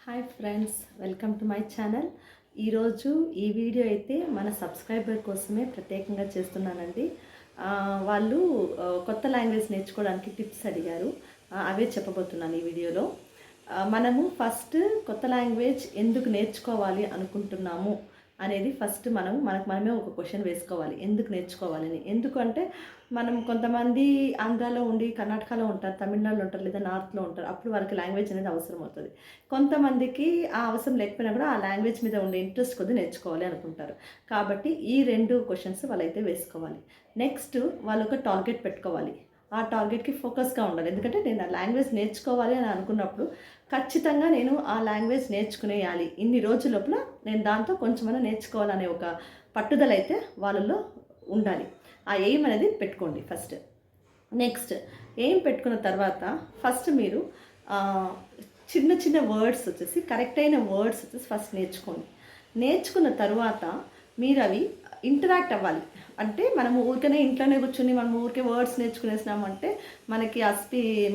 Hi friends, welcome to my channel. ఈరోజు ఈ video అయితే మన సబ్స్క్రైబర్ కోసమే ప్రత్యేకంగా చేస్తున్నానండి. వాళ్ళు కొత్త లాంగ్వేజ్ నేర్చుకోవడానికి టిప్స్ అడిగారు. అవే చెప్పబోతున్నాను ఈ వీడియోలో. మనము ఫస్ట్ కొత్త లాంగ్వేజ్ ఎందుకు నేర్చుకోవాలి అనుకుంటున్నాము అనేది ఫస్ట్ మనకు మనమే ఒక క్వశ్చన్ వేసుకోవాలి, ఎందుకు నేర్చుకోవాలని. ఎందుకంటే మనం కొంతమంది ఆంధ్రాలో ఉండి కర్ణాటకలో ఉంటారు, తమిళనాడులో ఉంటారు, లేదా నార్త్లో ఉంటారు. అప్పుడు వాళ్ళకి లాంగ్వేజ్ అనేది అవసరం అవుతుంది. కొంతమందికి ఆ అవసరం లేకపోయినా కూడా ఆ లాంగ్వేజ్ మీద ఉండే ఇంట్రెస్ట్ కొద్దిగా నేర్చుకోవాలి అనుకుంటారు. కాబట్టి ఈ రెండు క్వశ్చన్స్ వాళ్ళైతే వేసుకోవాలి. నెక్స్ట్ వాళ్ళు ఒక టార్గెట్ పెట్టుకోవాలి. ఆ టార్గెట్కి ఫోకస్గా ఉండాలి. ఎందుకంటే నేను ఆ లాంగ్వేజ్ నేర్చుకోవాలి అని అనుకున్నప్పుడు ఖచ్చితంగా నేను ఆ లాంగ్వేజ్ నేర్చుకునేయాలి, ఇన్ని రోజుల లోపల నేను దాంతో కొంచెమైనా నేర్చుకోవాలనే ఒక పట్టుదల అయితే వాళ్ళలో ఉండాలి. ఆ ఎయిమ్ అనేది పెట్టుకోండి ఫస్ట్. నెక్స్ట్ ఎయిమ్ పెట్టుకున్న తర్వాత ఫస్ట్ మీరు చిన్న చిన్న వర్డ్స్ వచ్చేసి, కరెక్ట్ అయిన వర్డ్స్ వచ్చేసి ఫస్ట్ నేర్చుకోండి. నేర్చుకున్న తర్వాత మీరు అవి ఇంటరాక్ట్ అవ్వాలి. అంటే మనము ఊరికనే ఇంట్లోనే కూర్చొని మనం ఊరికే వర్డ్స్ నేర్చుకునేసినామంటే మనకి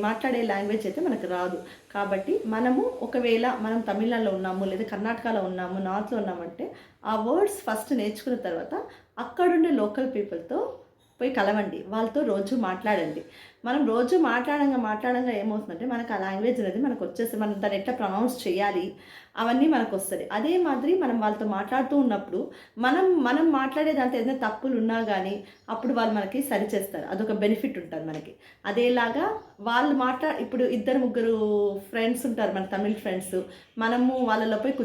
మాట్లాడే లాంగ్వేజ్ అయితే మనకు రాదు. కాబట్టి మనము ఒకవేళ మనం తమిళనాడులో ఉన్నాము, లేదా కర్ణాటకలో ఉన్నాము, నార్త్లో ఉన్నామంటే ఆ వర్డ్స్ ఫస్ట్ నేర్చుకున్న తర్వాత అక్కడుండే లోకల్ పీపుల్తో పోయి కలవండి, వాళ్ళతో రోజు మాట్లాడండి. మనం రోజు మాట్లాడంగా ఏమవుతుందంటే మనకు ఆ లాంగ్వేజ్ అనేది మనకు వచ్చేసి మనం దాన్ని ఎట్లా ప్రొనౌన్స్ చేయాలి అవన్నీ మనకు వస్తుంది. అదే మాదిరి మనం వాళ్ళతో మాట్లాడుతూ ఉన్నప్పుడు మనం మాట్లాడేదాంతో ఏదైనా తప్పులు ఉన్నా కానీ అప్పుడు వాళ్ళు మనకి సరిచేస్తారు. అదొక బెనిఫిట్ ఉంటుంది మనకి. అదేలాగా వాళ్ళు ఇప్పుడు ఇద్దరు ముగ్గురు ఫ్రెండ్స్ ఉంటారు, మన తమిళ్ ఫ్రెండ్స్. మనము వాళ్ళలో పోయి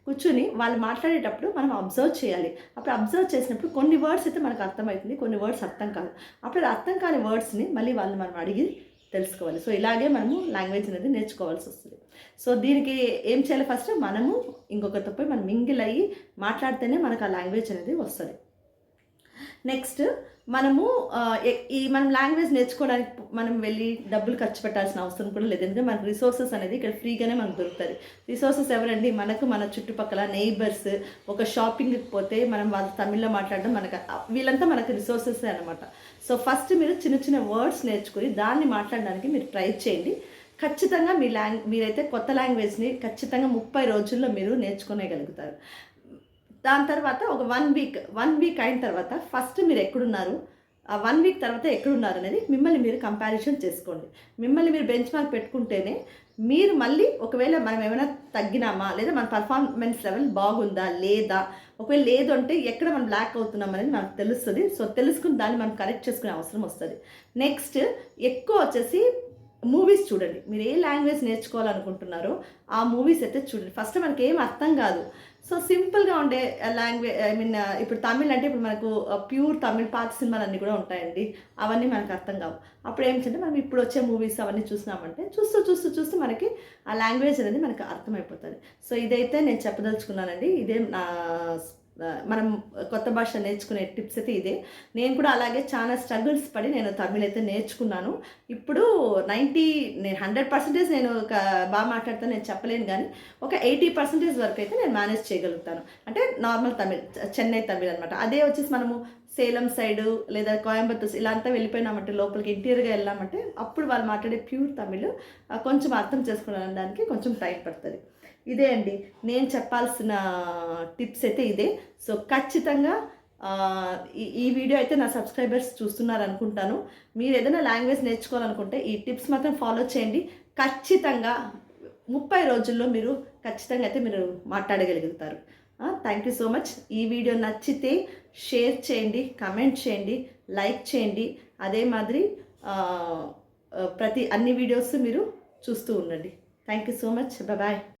కూర్చొని వాళ్ళు మాట్లాడేటప్పుడు మనం అబ్జర్వ్ చేయాలి. అప్పుడు అబ్జర్వ్ చేసినప్పుడు కొన్ని వర్డ్స్ అయితే మనకు అర్థమవుతుంది, కొన్ని వర్డ్స్ అర్థం కాదు. అప్పుడు అర్థం కాని వర్డ్స్ని మళ్ళీ మనం అడిగి తెలుసుకోవాలి. సో ఇలాగే మనము లాంగ్వేజ్ అనేది నేర్చుకోవాల్సి వస్తుంది. సో దీనికి ఏం చేయాలి, ఫస్ట్ మనము ఇంకొకరితో పోయి మనం మింగిల్ అయ్యి మాట్లాడితేనే మనకు ఆ లాంగ్వేజ్ అనేది వస్తుంది. నెక్స్ట్ మనం లాంగ్వేజ్ నేర్చుకోవడానికి మనం వెళ్ళి డబ్బులు ఖర్చు పెట్టాల్సిన అవసరం కూడా లేదు. ఎందుకంటే మనకు రిసోర్సెస్ అనేది ఇక్కడ ఫ్రీగానే మనకు దొరుకుతుంది. రిసోర్సెస్ ఎవరండి, మన చుట్టుపక్కల నెయిబర్స్. ఒక షాపింగ్కి పోతే మనం వాళ్ళ తమిళ్లో మాట్లాడడం వీళ్ళంతా మనకు రిసోర్సెస్ అనమాట. సో ఫస్ట్ మీరు చిన్న చిన్న వర్డ్స్ నేర్చుకుని దాన్ని మాట్లాడడానికి మీరు ట్రై చేయండి. ఖచ్చితంగా మీరైతే కొత్త లాంగ్వేజ్ని ఖచ్చితంగా 30 రోజుల్లో మీరు నేర్చుకోగలుగుతారు. దాని తర్వాత ఒక వన్ వీక్ అయిన తర్వాత ఫస్ట్ మీరు ఎక్కడున్నారు, ఆ 1 వీక్ తర్వాత ఎక్కడున్నారు అనేది మిమ్మల్ని మీరు కంపారిజన్ చేసుకోండి. మిమ్మల్ని మీరు బెంచ్ మార్క్ పెట్టుకుంటేనే మీరు మళ్ళీ ఒకవేళ మనం ఏమైనా తగ్గినామా, లేదా మన పర్ఫార్మెన్స్ లెవెల్ బాగుందా లేదా, ఒకవేళ లేదు అంటే ఎక్కడ మనం బ్లాక్ అవుతున్నాం అనేది మనకు తెలుస్తుంది. సో తెలుసుకుని దాన్ని మనం కరెక్ట్ చేసుకునే అవసరం వస్తుంది. నెక్స్ట్ ఎక్కువ వచ్చేసి మూవీస్ చూడండి. మీరు ఏ లాంగ్వేజ్ నేర్చుకోవాలనుకుంటున్నారో ఆ మూవీస్ అయితే చూడండి. ఫస్ట్ మనకి ఏం అర్థం కాదు. సో సింపుల్గా ఉండే లాంగ్వేజ్, ఇప్పుడు తమిళ్ అంటే ఇప్పుడు మనకు ప్యూర్ తమిళ్ పాత సినిమాలు అన్నీ కూడా ఉంటాయండి. అవన్నీ మనకు అర్థం కావు. అప్పుడు ఏమిటంటే మనం ఇప్పుడు వచ్చే మూవీస్ అవన్నీ చూసినామంటే చూస్తూ మనకి ఆ లాంగ్వేజ్ అనేది మనకు అర్థమైపోతుంది. సో ఇదైతే నేను చెప్పదలుచుకున్నానండి. ఇదే నా మనం కొత్త భాష నేర్చుకునే టిప్స్ అయితే ఇదే. నేను కూడా అలాగే చాలా స్ట్రగుల్స్ పడి నేను తమిళ్ అయితే నేర్చుకున్నాను. ఇప్పుడు నేను 100% నేను బాగా మాట్లాడతాను నేను చెప్పలేను, కానీ ఒక 80% వరకు అయితే నేను మేనేజ్ చేయగలుగుతాను. అంటే నార్మల్ తమిళ్, చెన్నై తమిళ్ అనమాట. అదే వచ్చేసి మనము సేలం సైడు లేదా కోయంబత్తూర్ ఇలా అంతా వెళ్ళిపోయినామంటే, లోపలికి ఇంటీరియర్గా వెళ్ళామంటే అప్పుడు వాళ్ళు మాట్లాడే ప్యూర్ తమిళ్ కొంచెం అర్థం చేసుకోవడానికి కొంచెం టైం పడుతుంది. ఇదే అండి నేను చెప్పాల్సిన టిప్స్ అయితే ఇదే. సో ఖచ్చితంగా ఈ వీడియో అయితే నా సబ్స్క్రైబర్స్ చూస్తున్నారు అనుకుంటాను. మీరు ఏదైనా లాంగ్వేజ్ నేర్చుకోవాలనుకుంటే ఈ టిప్స్ మాత్రం ఫాలో చేయండి. ఖచ్చితంగా 30 రోజుల్లో మీరు ఖచ్చితంగా అయితే మీరు మాట్లాడగలుగుతారు. Thank you so much. ఈ వీడియో నచ్చితే షేర్ చేయండి, కమెంట్ చేయండి, లైక్ చేయండి. అదే మాదిరి అన్ని వీడియోస్ మీరు చూస్తూ ఉండండి. Thank you so much. Bye.